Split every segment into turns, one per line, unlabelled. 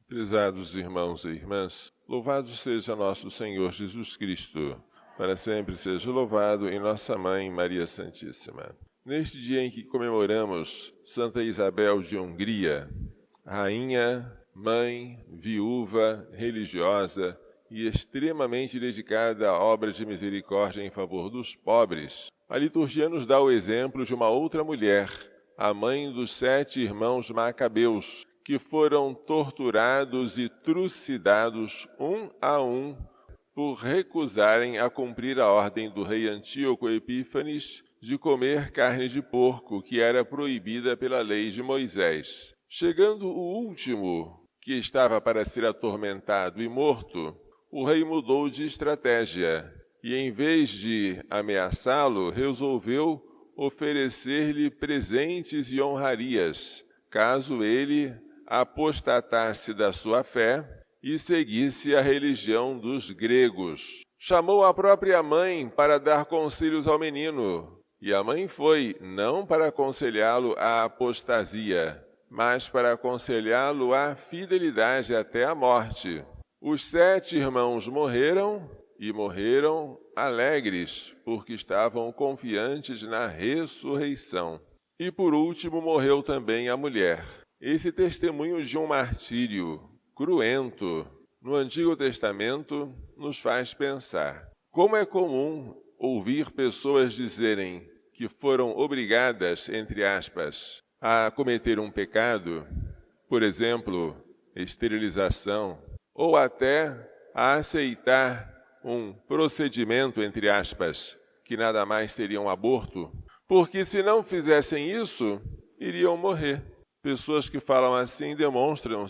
Prezados irmãos e irmãs, louvado seja nosso Senhor Jesus Cristo, para sempre seja louvado em nossa Mãe Maria Santíssima. Neste dia em que comemoramos Santa Isabel de Hungria, rainha, mãe, viúva, religiosa e extremamente dedicada à obra de misericórdia em favor dos pobres, a liturgia nos dá o exemplo de uma outra mulher, a mãe dos 7 irmãos Macabeus, que foram torturados e trucidados um a um por recusarem a cumprir a ordem do rei Antíoco Epífanes de comer carne de porco, que era proibida pela lei de Moisés. Chegando o último, que estava para ser atormentado e morto, o rei mudou de estratégia e, em vez de ameaçá-lo, resolveu oferecer-lhe presentes e honrarias, caso ele apostatasse da sua fé e seguisse a religião dos gregos. Chamou a própria mãe para dar conselhos ao menino, e a mãe foi, não para aconselhá-lo à apostasia, mas para aconselhá-lo à fidelidade até a morte. Os 7 irmãos morreram, e morreram alegres, porque estavam confiantes na ressurreição. E por último morreu também a mulher. Esse testemunho de um martírio cruento no Antigo Testamento nos faz pensar. Como é comum ouvir pessoas dizerem que foram obrigadas, entre aspas, a cometer um pecado, por exemplo, esterilização, ou até a aceitar um procedimento, entre aspas, que nada mais seria um aborto, porque se não fizessem isso, iriam morrer. Pessoas que falam assim demonstram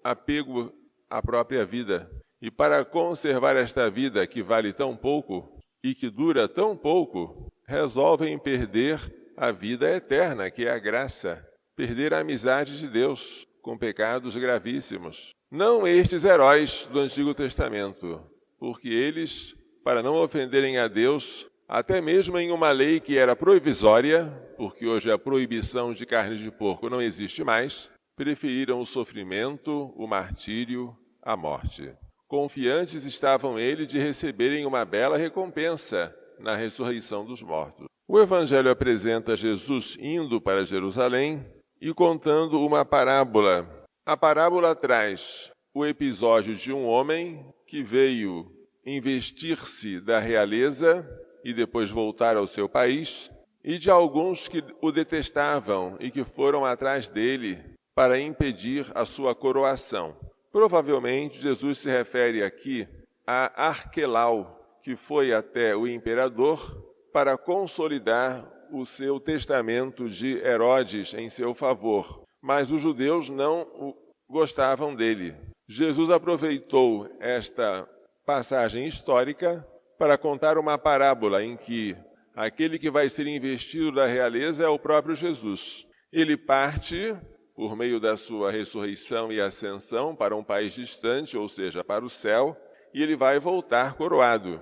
apego à própria vida. E para conservar esta vida que vale tão pouco e que dura tão pouco, resolvem perder a vida eterna, que é a graça, perder a amizade de Deus com pecados gravíssimos. Não estes heróis do Antigo Testamento, porque eles, para não ofenderem a Deus, até mesmo em uma lei que era provisória, porque hoje a proibição de carne de porco não existe mais, preferiram o sofrimento, o martírio, a morte. Confiantes estavam eles de receberem uma bela recompensa na ressurreição dos mortos. O Evangelho apresenta Jesus indo para Jerusalém e contando uma parábola. A parábola traz o episódio de um homem que veio investir-se da realeza e depois voltar ao seu país, e de alguns que o detestavam e que foram atrás dele para impedir a sua coroação. Provavelmente, Jesus se refere aqui a Arquelau, que foi até o imperador para consolidar o seu testamento de Herodes em seu favor. Mas os judeus não gostavam dele. Jesus aproveitou esta passagem histórica para contar uma parábola em que aquele que vai ser investido da realeza é o próprio Jesus. Ele parte, por meio da sua ressurreição e ascensão, para um país distante, ou seja, para o céu, e ele vai voltar coroado.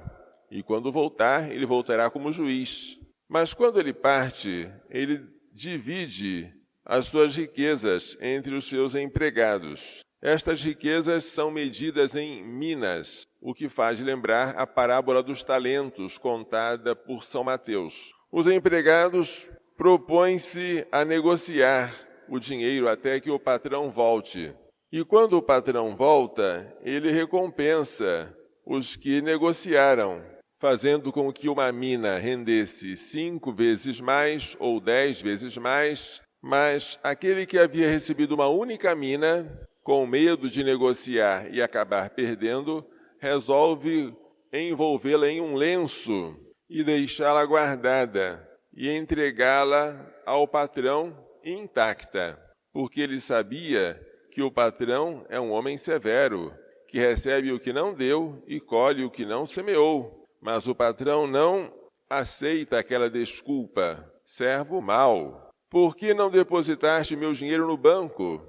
E quando voltar, ele voltará como juiz. Mas quando ele parte, ele divide as suas riquezas entre os seus empregados. Estas riquezas são medidas em minas, o que faz lembrar a parábola dos talentos contada por São Mateus. Os empregados propõem-se a negociar o dinheiro até que o patrão volte. E quando o patrão volta, ele recompensa os que negociaram, fazendo com que uma mina rendesse 5 vezes mais ou 10 vezes mais, mas aquele que havia recebido uma única mina, com medo de negociar e acabar perdendo, resolve envolvê-la em um lenço e deixá-la guardada e entregá-la ao patrão intacta, porque ele sabia que o patrão é um homem severo, que recebe o que não deu e colhe o que não semeou. Mas o patrão não aceita aquela desculpa. Servo mau, por que não depositaste meu dinheiro no banco?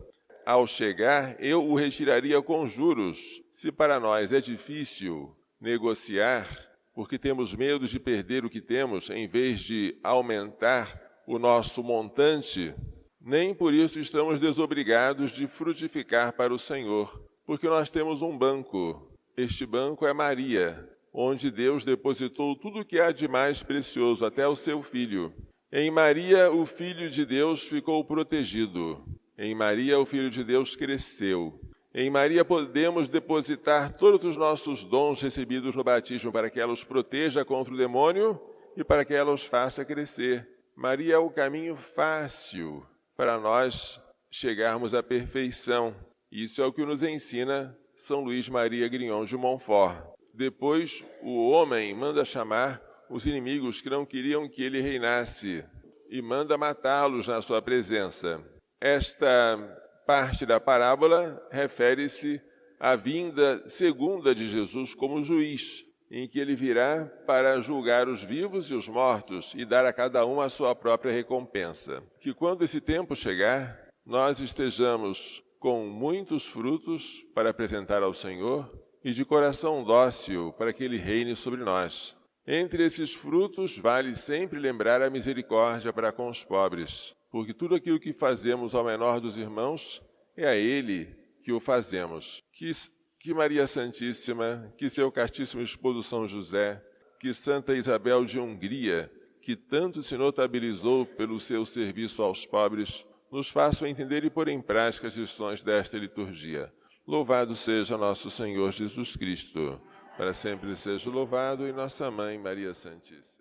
Ao chegar, eu o retiraria com juros. Se para nós é difícil negociar, porque temos medo de perder o que temos, em vez de aumentar o nosso montante, nem por isso estamos desobrigados de frutificar para o Senhor. Porque nós temos um banco. Este banco é Maria, onde Deus depositou tudo o que há de mais precioso, até o seu Filho. Em Maria, o Filho de Deus ficou protegido. Em Maria, o Filho de Deus cresceu. Em Maria podemos depositar todos os nossos dons recebidos no batismo para que ela os proteja contra o demônio e para que ela os faça crescer. Maria é o caminho fácil para nós chegarmos à perfeição. Isso é o que nos ensina São Luís Maria Grignon de Montfort. Depois, o homem manda chamar os inimigos que não queriam que ele reinasse e manda matá-los na sua presença. Esta parte da parábola refere-se à vinda segunda de Jesus como juiz, em que ele virá para julgar os vivos e os mortos e dar a cada um a sua própria recompensa. Que quando esse tempo chegar, nós estejamos com muitos frutos para apresentar ao Senhor e de coração dócil para que Ele reine sobre nós. Entre esses frutos, vale sempre lembrar a misericórdia para com os pobres, porque tudo aquilo que fazemos ao menor dos irmãos, é a Ele que o fazemos. Que Maria Santíssima, que seu castíssimo esposo São José, que Santa Isabel de Hungria, que tanto se notabilizou pelo seu serviço aos pobres, nos façam entender e pôr em prática as lições desta liturgia. Louvado seja nosso Senhor Jesus Cristo. Para sempre seja louvado, e nossa Mãe Maria Santíssima.